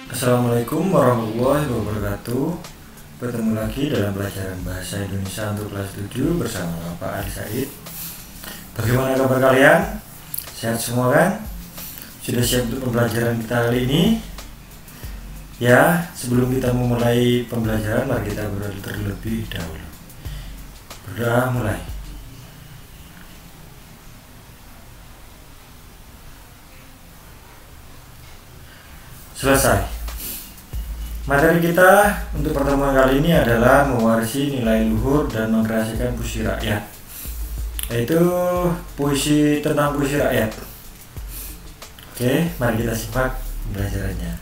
Assalamualaikum warahmatullahi wabarakatuh. Bertemu lagi dalam pelajaran Bahasa Indonesia untuk kelas 7 bersama Bapak Ali Said. Bagaimana kabar kalian? Sehat semua kan? Sudah siap untuk pembelajaran kita kali ini? Ya, sebelum kita memulai pembelajaran, mari kita berdoa terlebih dahulu. Berdoa mulai. Selesai. Materi kita untuk pertemuan kali ini adalah mewarisi nilai luhur dan mengkreasikan puisi rakyat, yaitu puisi tentang puisi rakyat. Oke, mari kita simak pembelajarannya.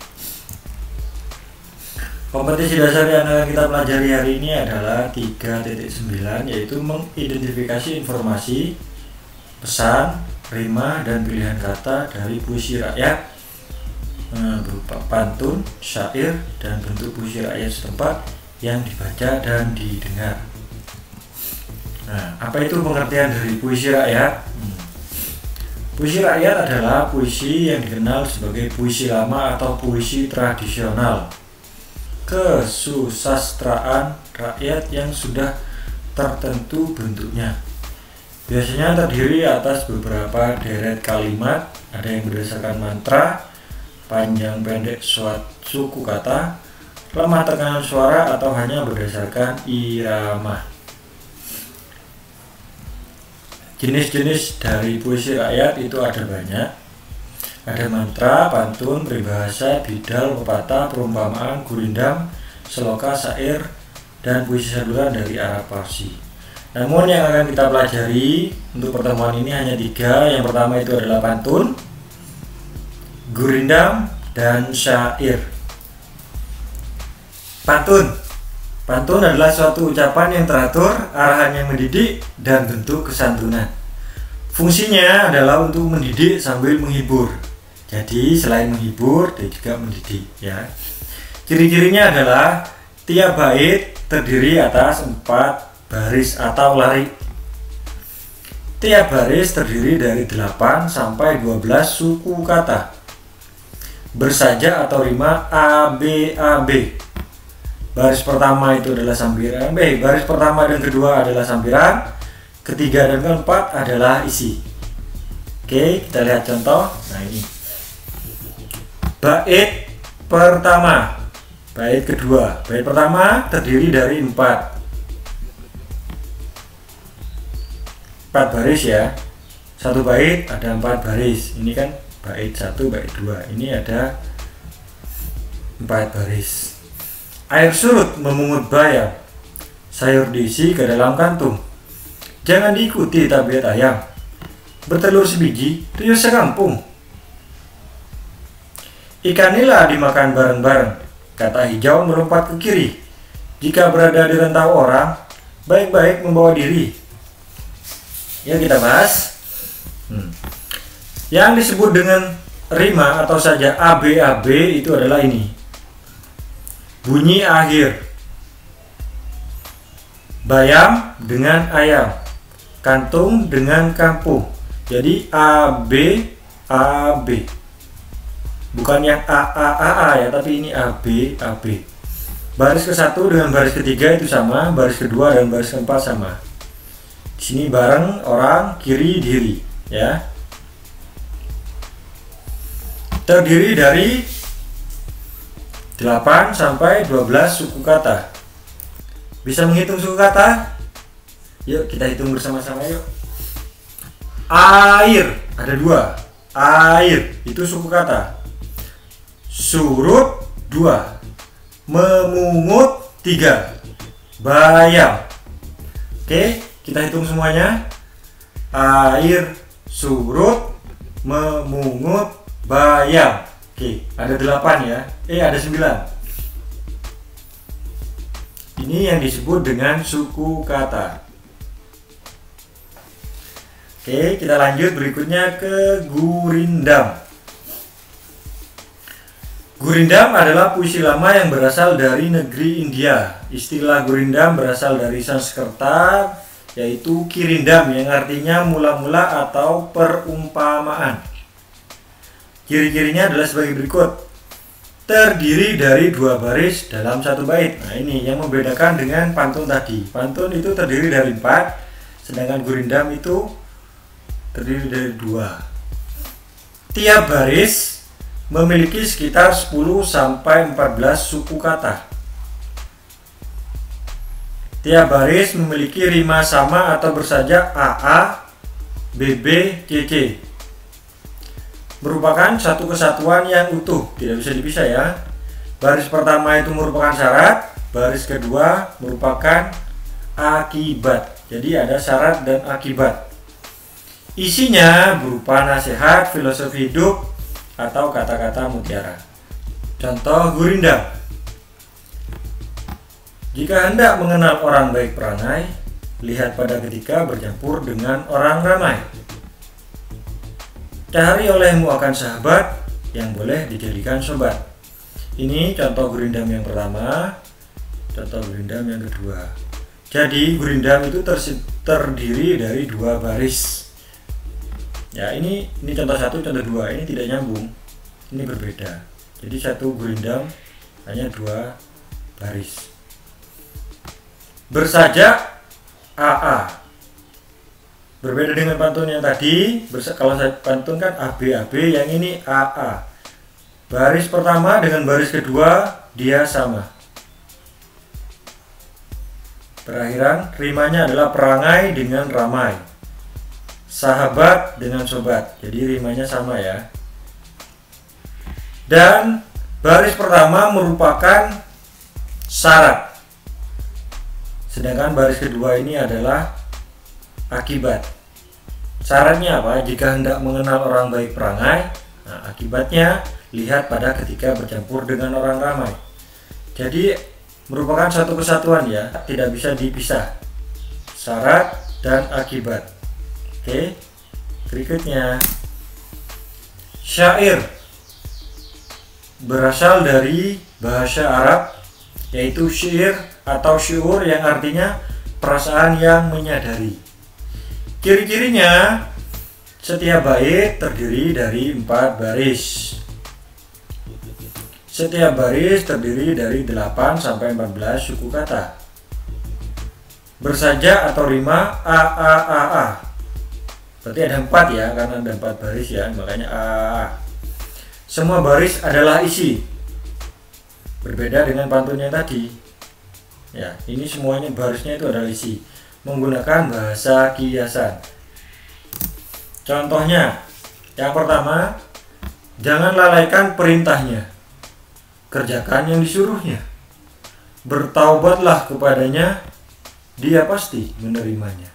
Kompetisi dasar yang akan kita pelajari hari ini adalah 3.9, yaitu mengidentifikasi informasi, pesan, rima, dan pilihan kata dari puisi rakyat berupa pantun, syair, dan bentuk puisi rakyat setempat yang dibaca dan didengar. Nah, apa itu pengertian dari puisi rakyat? Puisi rakyat adalah puisi yang dikenal sebagai puisi lama atau puisi tradisional, kesusastraan rakyat yang sudah tertentu bentuknya. Biasanya terdiri atas beberapa deret kalimat, ada yang berdasarkan mantra, panjang pendek suku kata, lemah tekanan suara, atau hanya berdasarkan irama. Jenis-jenis dari puisi rakyat itu ada banyak. Ada mantra, pantun, peribahasa, bidal, pepatah, perumpamaan, gurindam, seloka, syair, dan puisi saduran dari Arab Parsi. Namun yang akan kita pelajari untuk pertemuan ini hanya 3. Yang pertama itu adalah pantun, gurindam, dan syair. Pantun adalah suatu ucapan yang teratur, arahan yang mendidik, dan bentuk kesantunan. Fungsinya adalah untuk mendidik sambil menghibur. Jadi selain menghibur, dia juga mendidik, ya. Ciri-cirinya adalah tiap bait terdiri atas 4 baris atau lari. Tiap baris terdiri dari 8 sampai 12 suku kata. Bersaja atau rima ABAB. Baris pertama itu adalah sambiran. Baris pertama dan kedua adalah sambiran. Ketiga dan keempat adalah isi. Oke, kita lihat contoh. Nah, ini bait pertama, bait kedua. Bait pertama terdiri dari 4 baris, ya. Satu bait ada 4 baris. Ini kan bait 1, bait 2. Ini ada 4 baris. Air surut memungut bayam, sayur diisi ke dalam kantung. Jangan diikuti tabiat ayam, bertelur sebiji, tuyul sekampung. Ikan nila dimakan bareng-bareng, kata hijau melompat ke kiri. Jika berada di rantau orang, baik-baik membawa diri. Ya, kita bahas. Yang disebut dengan rima atau saja ABAB itu adalah ini. Bunyi akhir. Bayam dengan ayam. Kantung dengan kampung. Jadi ABAB. Bukan yang AAAA, ya, tapi ini ABAB. Baris ke-1 dengan baris ketiga itu sama, baris kedua dan baris keempat sama. Di sini bareng orang, kiri diri, ya. Terdiri dari 8 sampai 12 suku kata. Bisa menghitung suku kata? Yuk kita hitung bersama-sama, yuk. Air ada 2. Air itu suku kata. Surut 2. Memungut 3. Bayam. Oke, kita hitung semuanya. Air, surut, memungut, bayam. Oke, ada 8, ya. Ada 9. Ini yang disebut dengan suku kata. Oke, kita lanjut berikutnya ke gurindam. Gurindam adalah puisi lama yang berasal dari negeri India. Istilah gurindam berasal dari Sanskerta, yaitu kirindam, yang artinya mula-mula atau perumpamaan. Ciri-cirinya adalah sebagai berikut. Terdiri dari 2 baris dalam 1 bait. Nah, ini yang membedakan dengan pantun tadi. Pantun itu terdiri dari 4, sedangkan gurindam itu terdiri dari 2. Tiap baris memiliki sekitar 10 sampai 14 suku kata. Tiap baris memiliki rima sama atau bersajak AA, BB, CC. Merupakan satu kesatuan yang utuh, tidak bisa dipisah ya. Baris pertama itu merupakan syarat, baris kedua merupakan akibat. Jadi ada syarat dan akibat. Isinya berupa nasihat, filosofi hidup, atau kata-kata mutiara. Contoh gurindam. Jika hendak mengenal orang baik perangai, lihat pada ketika bercampur dengan orang ramai. Cari olehmu akan sahabat yang boleh dijadikan sobat. Ini contoh gurindam yang pertama, contoh gurindam yang kedua. Jadi gurindam itu terdiri dari 2 baris. Ya, ini contoh 1, contoh 2. Ini tidak nyambung. Ini berbeda. Jadi satu gurindam hanya 2 baris. Bersajak AA. Berbeda dengan pantun yang tadi, kalau saya pantun kan AB, yang ini AA. Baris pertama dengan baris kedua dia sama. Perakhiran rimanya adalah perangai dengan ramai, sahabat dengan sobat. Jadi rimanya sama ya. Dan baris pertama merupakan syarat, sedangkan baris kedua ini adalah akibat. Syaratnya apa? Jika hendak mengenal orang baik perangai, nah akibatnya lihat pada ketika bercampur dengan orang ramai. Jadi merupakan satu kesatuan ya, tidak bisa dipisah. Syarat dan akibat. Oke. Berikutnya, syair berasal dari bahasa Arab, yaitu syair atau syuur yang artinya perasaan yang menyadari. Ciri-cirinya, setiap bait terdiri dari 4 baris. Setiap baris terdiri dari 8 sampai 14 suku kata. Bersajak atau rima AAAA. Berarti ada 4 ya, karena ada 4 baris ya, makanya AAA. Semua baris adalah isi. Berbeda dengan pantun yang tadi. Ya, ini semuanya barisnya itu adalah isi. Menggunakan bahasa kiasan. Contohnya, yang pertama, jangan lalaikan perintahnya, kerjakan yang disuruhnya. Bertaubatlah kepadanya, dia pasti menerimanya.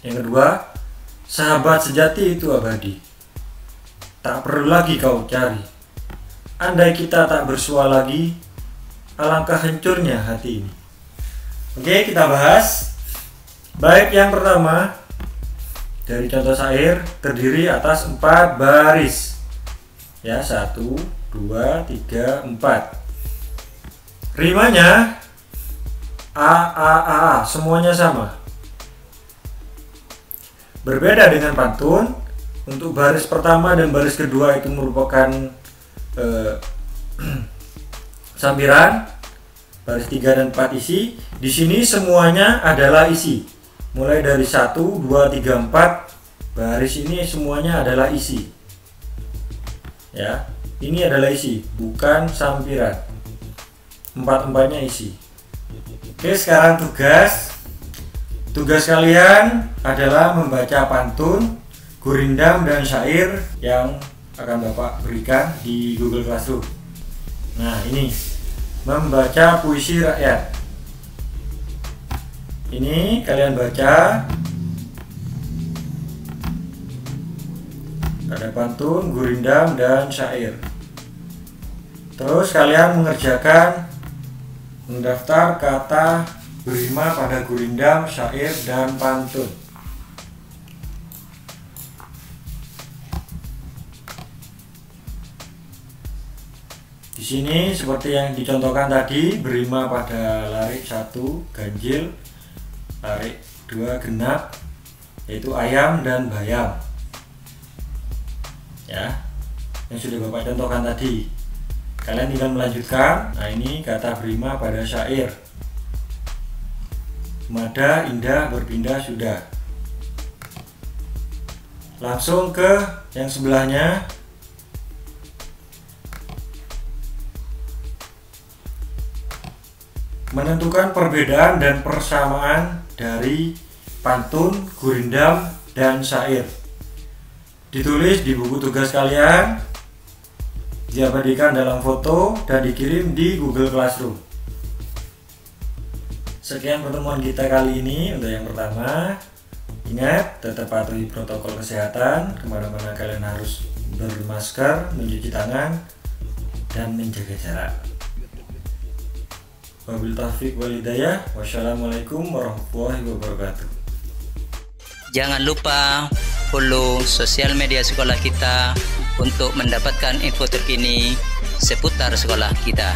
Yang kedua, sahabat sejati itu abadi, tak perlu lagi kau cari. Andai kita tak bersua lagi, alangkah hancurnya hati ini. Oke, kita bahas. Bait yang pertama dari contoh syair terdiri atas 4 baris. Ya, 1, 2, 3, 4. Rimanya A, semuanya sama. Berbeda dengan pantun, untuk baris pertama dan baris kedua itu merupakan sambiran. Baris 3 dan 4 isi. Di sini semuanya adalah isi. Mulai dari 1, 2, 3, 4 baris ini semuanya adalah isi. Ya, ini adalah isi, bukan sampiran. 4-4-nya isi. Oke, sekarang tugas. Tugas kalian adalah membaca pantun, gurindam dan syair yang akan Bapak berikan di Google Classroom. Nah, ini membaca puisi rakyat. Ini kalian baca. Ada pantun, gurindam, dan syair. Terus kalian mengerjakan mendaftar kata berima pada gurindam, syair, dan pantun. Di sini seperti yang dicontohkan tadi, berima pada larik 1 ganjil, larik 2 genap, yaitu ayam dan bayam. ya, yang sudah Bapak contohkan tadi. Kalian tinggal melanjutkan. Nah, ini kata berima pada syair. Mada, indah, berpindah, sudah. Langsung ke yang sebelahnya. Menentukan perbedaan dan persamaan dari pantun, gurindam, dan syair. Ditulis di buku tugas kalian, diabadikan dalam foto, dan dikirim di Google Classroom. Sekian pertemuan kita kali ini. Untuk yang pertama, ingat tetap patuhi protokol kesehatan. Kemana-mana kalian harus bermasker, mencuci tangan, dan menjaga jarak. Wabillahi taufiq wal hidayah. Wassalamualaikum warahmatullahi wabarakatuh. Jangan lupa follow sosial media sekolah kita untuk mendapatkan info terkini seputar sekolah kita.